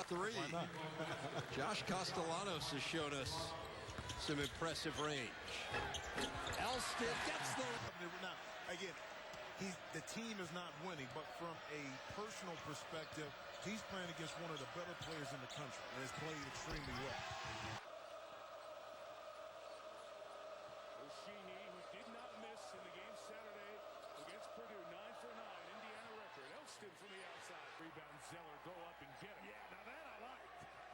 Three. Josh Castellanos has shown us some impressive range. Elston gets the... Now, again, the team is not winning, but from a personal perspective, he's playing against one of the better players in the country and has played extremely well. Oshini, who did not miss in the game Saturday against Purdue, 9 for 9, Indiana record. Elston from the outside. Rebound, Zeller, go up and get it. Yeah, now that I like.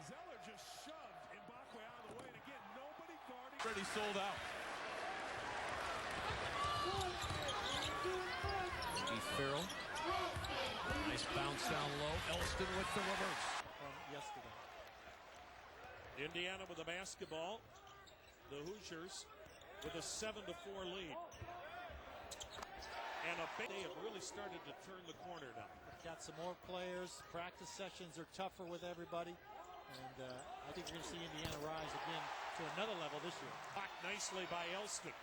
Zeller just shoved Mbakwe out of the way, and again, nobody guarding. Already sold out. Keith Farrell. Nice bounce down low. Elston with the reverse from yesterday. Indiana with the basketball. The Hoosiers with a 7-4 lead. And they have really started to turn the corner now. Got some more players. Practice sessions are tougher with everybody. And I think you're going to see Indiana rise again to another level this year. Blocked nicely by Elston.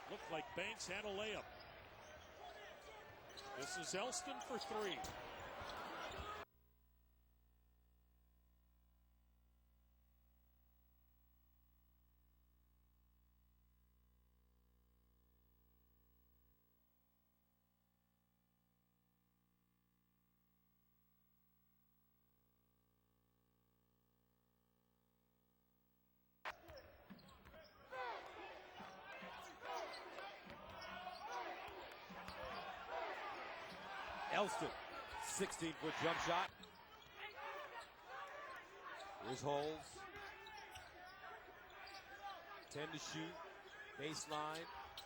Looked like Banks had a layup. This is Elston for three. Elston, 16-foot jump shot. Here's Holes. 10 to shoot. Baseline.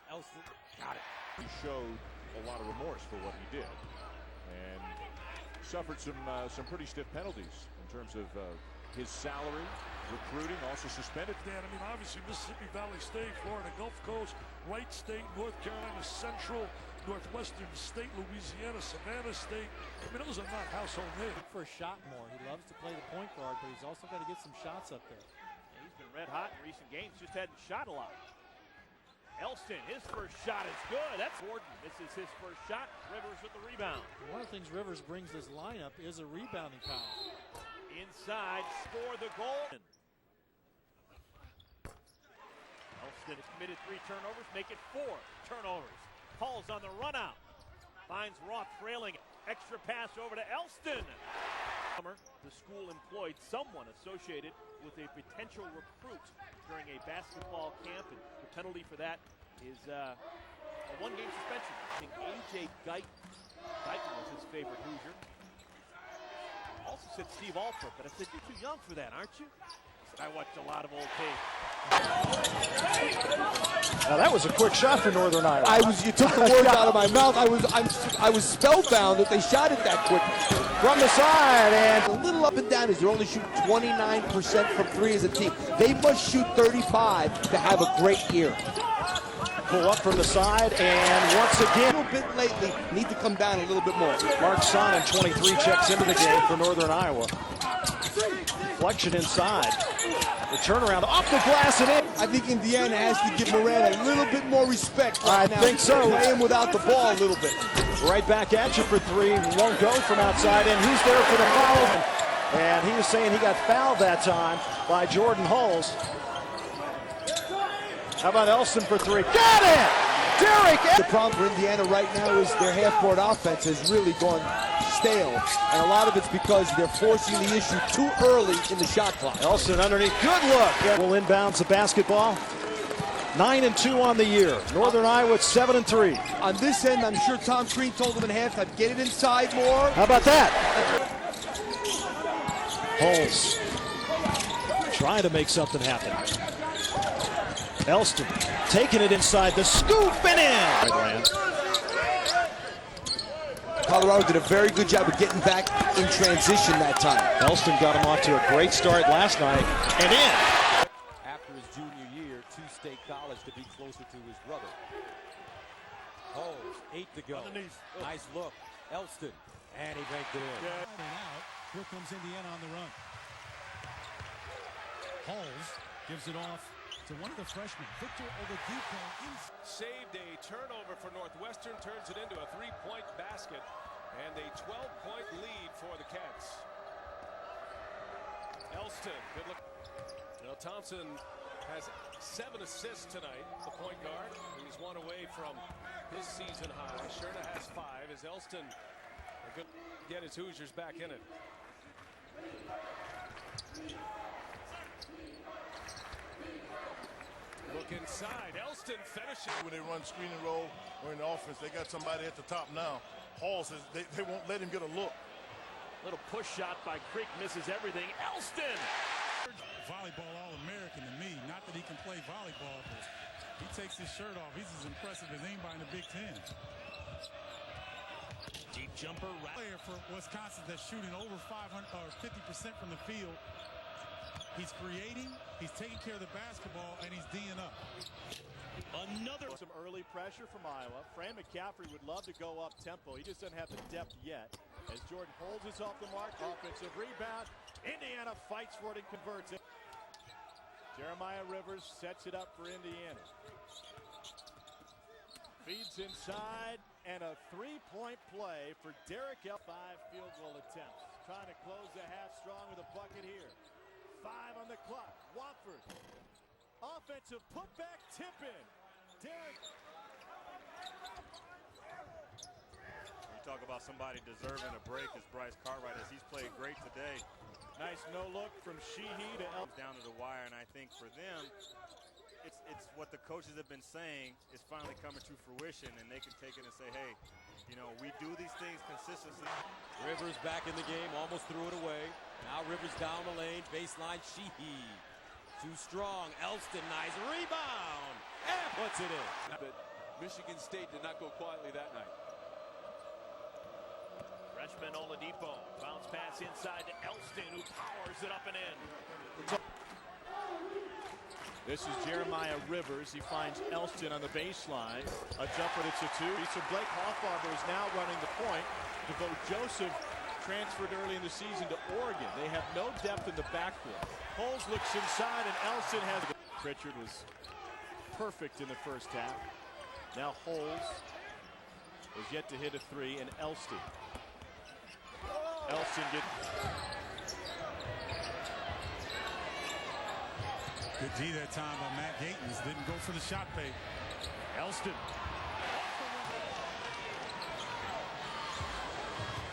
Elston got it. He showed a lot of remorse for what he did, and suffered some pretty stiff penalties in terms of his salary, recruiting, also suspended. Dan, I mean, obviously Mississippi Valley State, Florida Gulf Coast, Wright State, North Carolina Central, Northwestern State, Louisiana, Savannah State. I mean, those are not household names. For a shot more. He loves to play the point guard, but he's also got to get some shots up there. Yeah, he's been red hot in recent games, just hadn't shot a lot. Elston, his first shot is good. That's Gordon. This is his first shot. Rivers with the rebound. One of the things Rivers brings this lineup is a rebounding power. Inside, score the goal. Elston has committed 3 turnovers, make it 4 turnovers. Paul's on the run out. Finds Roth trailing. Extra pass over to Elston. The school employed someone associated with a potential recruit during a basketball camp, and the penalty for that is a 1-game suspension. I think A.J. Guyton was his favorite Hoosier. Also said Steve Alford, but I said, you're too young for that, aren't you? He said, I watched a lot of old tape. Now that was a quick shot for Northern Iowa. You took the words out of my mouth. I was spellbound that they shot it that quick. From the side, and a little up and down as they're only shooting 29% from 3 as a team. They must shoot 35 to have a great year. Pull up from the side, and once again, A little bit lately, need to come down a little bit more. Mark Sonnen, 23, checks into the game for Northern Iowa. Deflection inside. The turnaround off the glass and in. I think Indiana has to give Moran a little bit more respect right now. I think so. Playing without the ball a little bit. Right back at you for 3. Won't go from outside, and who's there for the foul? And he was saying he got fouled that time by Jordan Hulls. How about Elston for 3? Got it! Derek! The problem for Indiana right now is their half-court offense has really gone stale, and a lot of it's because they're forcing the issue too early in the shot clock. Elston underneath, good look. Will inbounds the basketball. 9-2 on the year. Northern Iowa at 7-3. On this end, I'm sure Tom Crean told them in halftime, get it inside more. How about that? Hulls trying to make something happen. Elston taking it inside, the scoop and in. Colorado did a very good job of getting back in transition that time. Elston got him off to a great start last night and in. After his junior year to State College to be closer to his brother. Holmes, 8 to go. Underneath. Nice look. Elston, and he banked it in. Here comes Indiana on the run. Halls gives it off to one of the freshmen, Victor Oladipo. Saved a turnover for Northwestern, turns it into a 3-point basket, and a 12-point lead for the Cats. Elston, good look. Now Thompson has 7 assists tonight, the point guard. He's 1 away from his season high. Sherna has 5 as Elston could get his Hoosiers back in it. Look inside. Elston finishing. When they run screen and roll or in the offense, they got somebody at the top now. Hall says they won't let him get a look. Little push shot by Creek, misses everything. Elston! Volleyball All-American to me. Not that he can play volleyball, but he takes his shirt off. He's as impressive as anybody in the Big Ten. Deep jumper. Player for Wisconsin that's shooting over 500 or 50% from the field. He's creating, he's taking care of the basketball, and he's D'ing up. Another some early pressure from Iowa. Fran McCaffrey would love to go up tempo. He just doesn't have the depth yet. As Jordan holds us off the mark, offensive rebound. Indiana fights for it and converts it. Jeremiah Rivers sets it up for Indiana. Feeds inside, and a three-point play for Derek L. 5 field goal attempts. Trying to close the half strong with a bucket here. 5 on the clock. Wofford. Offensive putback tip in. Derek. You talk about somebody deserving a break as Bryce Cartwright, as he's played great today. Nice no look from Sheehy to Elston. Down to the wire, and I think for them, it's what the coaches have been saying is finally coming to fruition, and they can take it and say, hey, you know, we do these things consistently. Rivers back in the game, almost threw it away. Now Rivers down the lane, baseline, Sheehy. Too strong, Elston, nice rebound, and puts it in. But Michigan State did not go quietly that night. Freshman Oladipo, bounce pass inside to Elston, who powers it up and in. This is Jeremiah Rivers. He finds Elston on the baseline. A jumper that's a 2. So Blake Hoffarber is now running the point. DeVoe Joseph transferred early in the season to Oregon. They have no depth in the backcourt. Holes looks inside, and Elston has. Pritchard was perfect in the first half. Now Holes is yet to hit a 3, and Elston. Elston gets. Good D that time by Matt Gatens. Didn't go for the shot fake. Elston.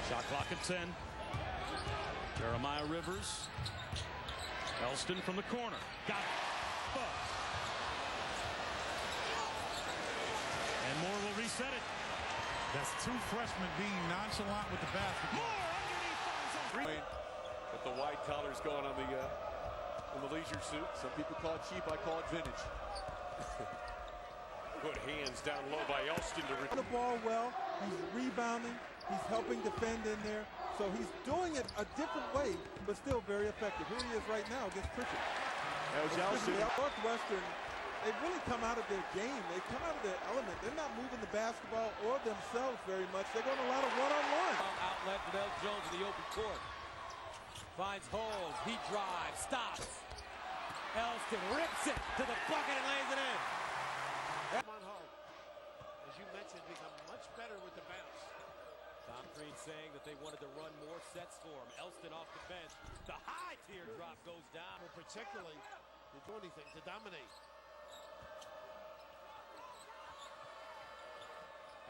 Shot clock at 10. Jeremiah Rivers. Elston from the corner. Got it. And Moore will reset it. That's 2 freshmen being nonchalant with the basketball. Moore underneath. With the white collars going on the leisure suit. Some people call it cheap. I call it vintage. Good hands down low by Elston to The ball well. He's rebounding. He's helping defend in there. So he's doing it a different way, but still very effective. Here he is right now against Pritchard. That was Elston. Northwestern, they've really come out of their game. They come out of their element. They're not moving the basketball or themselves very much. They're going a lot of one-on-one. Outlet for Mel Jones in the open court. Finds holes. He drives. Stops. Elston rips it to the bucket and lays it in. As you mentioned, become much better with the bounce. Tom Crean saying that they wanted to run more sets for him. Elston off the bench. The high teardrop goes down. Well, particularly to do anything, to dominate.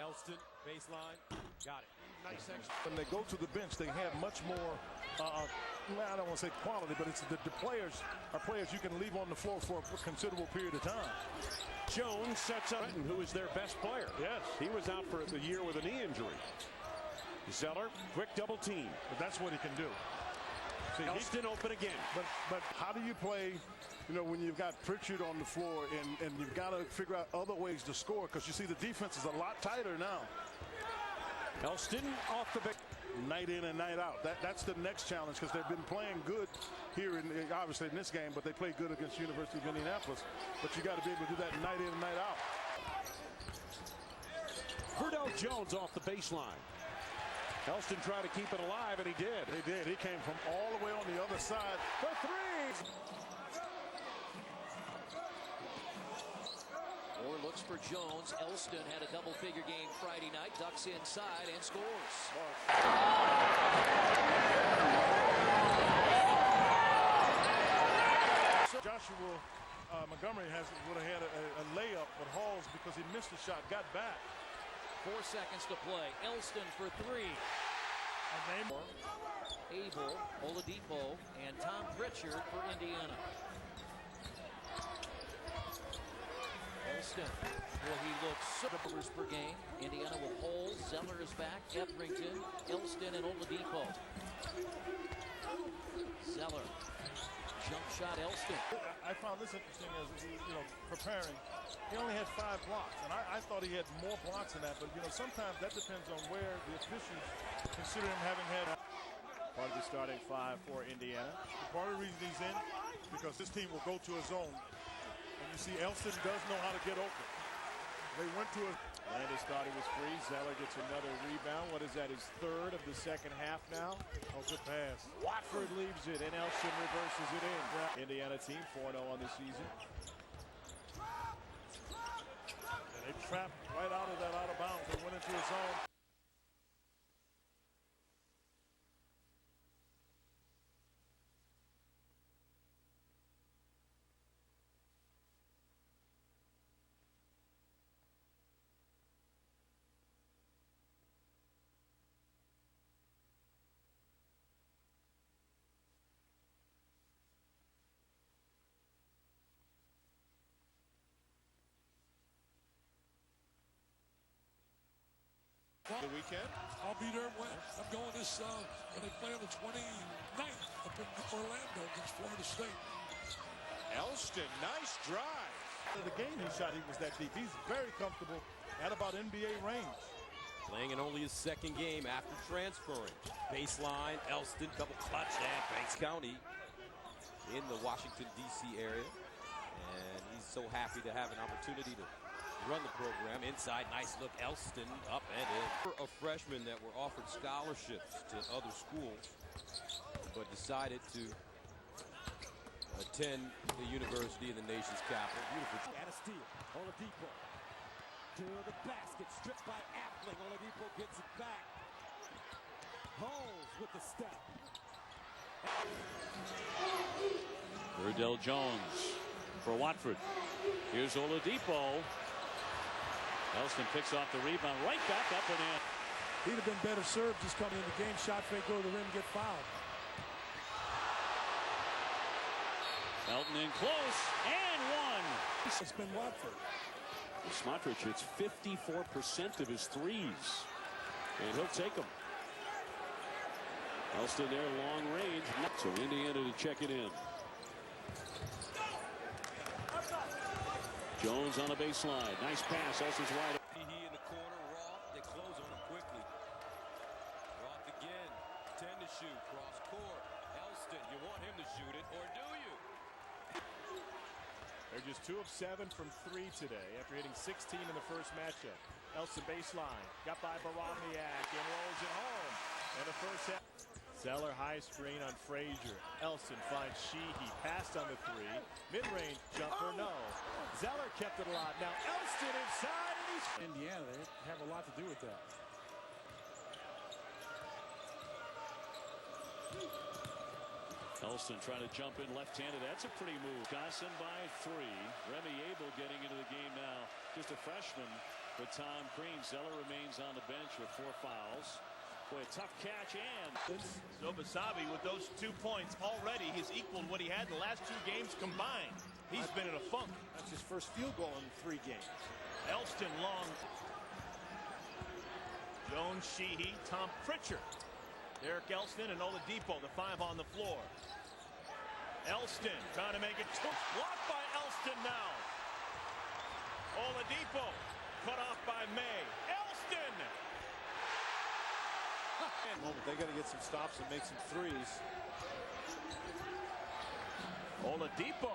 Elston, baseline, got it. Nice extra. When they go to the bench, they have much more, I don't want to say quality, but it's the players are players you can leave on the floor for a considerable period of time. Jones sets up who is their best player. Yes, he was out for the year with a knee injury. Zeller, quick double team. But that's what he can do. See, Elston open again. But how do you play, you know, when you've got Pritchard on the floor and you've got to figure out other ways to score, because you see the defense is a lot tighter now. Elston off the bench. Night in and night out. That's the next challenge, because they've been playing good here, obviously in this game, but they played good against University of Indianapolis. But you got to be able to do that night in and night out. Verdell Jones off the baseline. Elston tried to keep it alive, and he did. He did. He came from all the way on the other side. The 3. Moore looks for Jones. Elston had a double-figure game Friday night. Ducks inside and scores. Montgomery would have had a layup, but Halls, because he missed the shot, got back. 4 seconds to play. Elston for three. Abel, Oladipo, and Tom Pritchard for Indiana. Elston, well, he looks numbers per game. Indiana with Holes, Zeller is back, Etherington, Elston, and Oladipo. Zeller, jump shot, Elston. I found this interesting as preparing. He only had 5 blocks, and I thought he had more blocks than that. But sometimes that depends on where the officials consider him having had. Part of the starting 5 for Indiana. Part of the reason he's in because this team will go to a zone, and you see Elston does know how to get open. They went to a. Landis thought he was free. Zeller gets another rebound. What is that? His third of the second half now. Oh, good pass. Watford leaves it, and Elston reverses it in. Indiana team 4-0 on the season. And they trapped right out of that out of bounds. They went into a zone. The weekend? I'll be there when I'm going this when they play on the 29th up in Orlando against Florida State. Elston, nice drive. The game he shot, he was that deep. He's very comfortable at about NBA range. Playing in only his second game after transferring. Baseline, Elston, double clutch, and Banks County in the Washington, D.C. area. And he's so happy to have an opportunity to run the program. Inside, nice look, Elston up and in. A freshman that were offered scholarships to other schools, but decided to attend the university in the nation's capital. Beautiful. And a steal. Oladipo to the basket, stripped by Appling. Oladipo gets it back. Halls with the step. Verdell Jones for Watford. Here's Oladipo. Elston picks off the rebound, right back up and in. He'd have been better served just coming in the game. Shot fake, go to the rim, get fouled. Elton in close, and one. It's been Watford. Smotrich hits 54% of his threes, and he'll take them. Elston there, long range. So Indiana to check it in. Jones on the baseline. Nice pass. Elston's wide. He in the corner. Roth. They close on him quickly. Roth again. 10 to shoot. Cross court. Elston. You want him to shoot it, or do you? They're just 2 of 7 from 3 today after hitting 16 in the first matchup. Elston baseline. Got by Baramiak and rolls it home. And the first half. Zeller high screen on Frazier. Elston finds Sheehy. Passed on the 3. Mid-range jumper, no. Zeller kept it alive. Now Elston inside, and he's Indiana, they have a lot to do with that. Elston trying to jump in left-handed. That's a pretty move. Wisconsin by 3. Remy Abel getting into the game now. Just a freshman with Tom Crean. Zeller remains on the bench with 4 fouls. Boy, a tough catch, and Zobasabi with those 2 points already has equaled what he had in the last 2 games combined. He's been in a funk. That's his first field goal in 3 games. Elston long. Jones, Sheehy, Tom Pritchard. Derek Elston and Oladipo, the 5 on the floor. Elston trying to make it 2. Blocked by Elston now. Oladipo cut off by May. Elston! They got to get some stops and make some threes. Oladipo.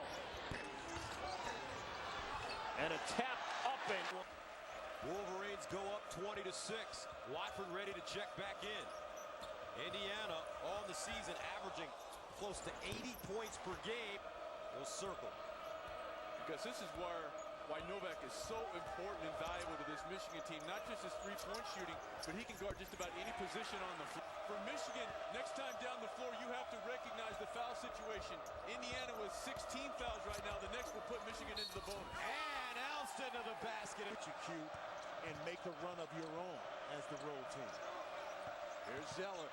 And a tap up and Wolverines go up 20-6. Watford ready to check back in. Indiana on the season averaging close to 80 points per game. Will circle. Because this is why Novak is so important and valuable to this Michigan team. Not just his 3-point shooting, but he can guard just about any position on the floor. For Michigan, next time down the floor, you have to recognize the foul situation. Indiana with 16 fouls right now. The next will put Michigan into the bonus. And Elston to the basket. Execute and make a run of your own as the road team. Here's Zeller.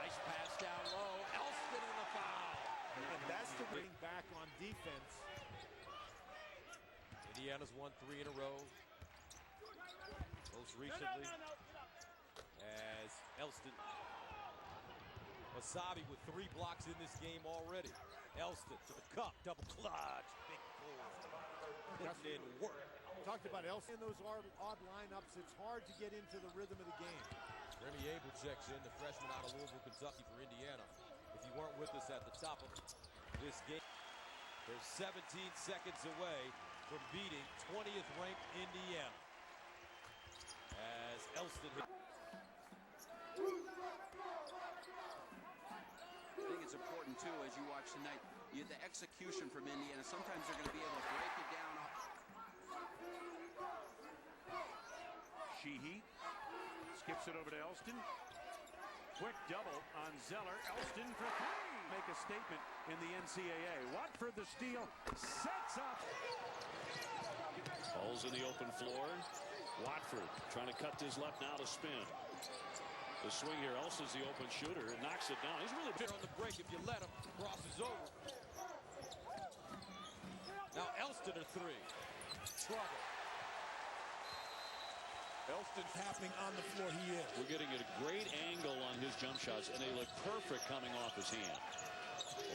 Nice pass down low. Elston in the foul. And that's the bring back on defense. Indiana's won 3 in a row. Most recently, as Elston. Wasabi with 3 blocks in this game already. Elston to the cup, double clutch, big pull. Putting in work. Talked about Elston in those odd lineups. It's hard to get into the rhythm of the game. Remy Abel checks in, the freshman out of Louisville, Kentucky for Indiana. If you weren't with us at the top of this game, they're 17 seconds away from beating 20th ranked Indiana. As Elston hit. I think it's important, too, as you watch tonight, the execution from Indiana. Sometimes they're going to be able to break it down. Sheehy skips it over to Elston. Quick double on Zeller. Elston for 3. Make a statement in the NCAA. Watford the steal. Sets up. Ball's in the open floor. Watford trying to cut his left now to spin. The swing here. Elston's the open shooter. Knocks it down. He's really on the break if you let him. Crosses over. Now Elston a 3. Trouble. Elston's happening on the floor. He is. We're getting a great angle on his jump shots, and they look perfect coming off his hand.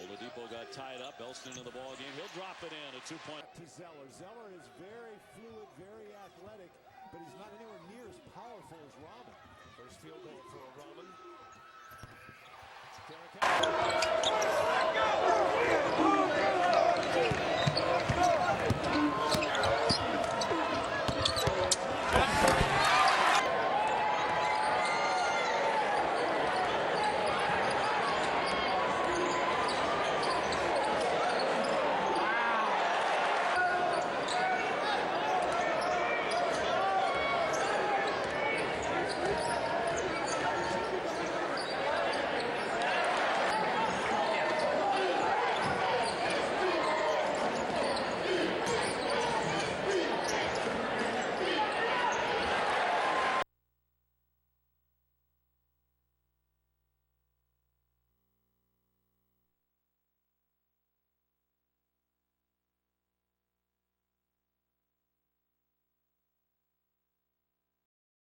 Oladipo got tied up. Elston in the ball game. He'll drop it in. A 2-point. To Zeller. Zeller is very fluid, very athletic, but he's not anywhere near as powerful as Robin. First field goal for Robin.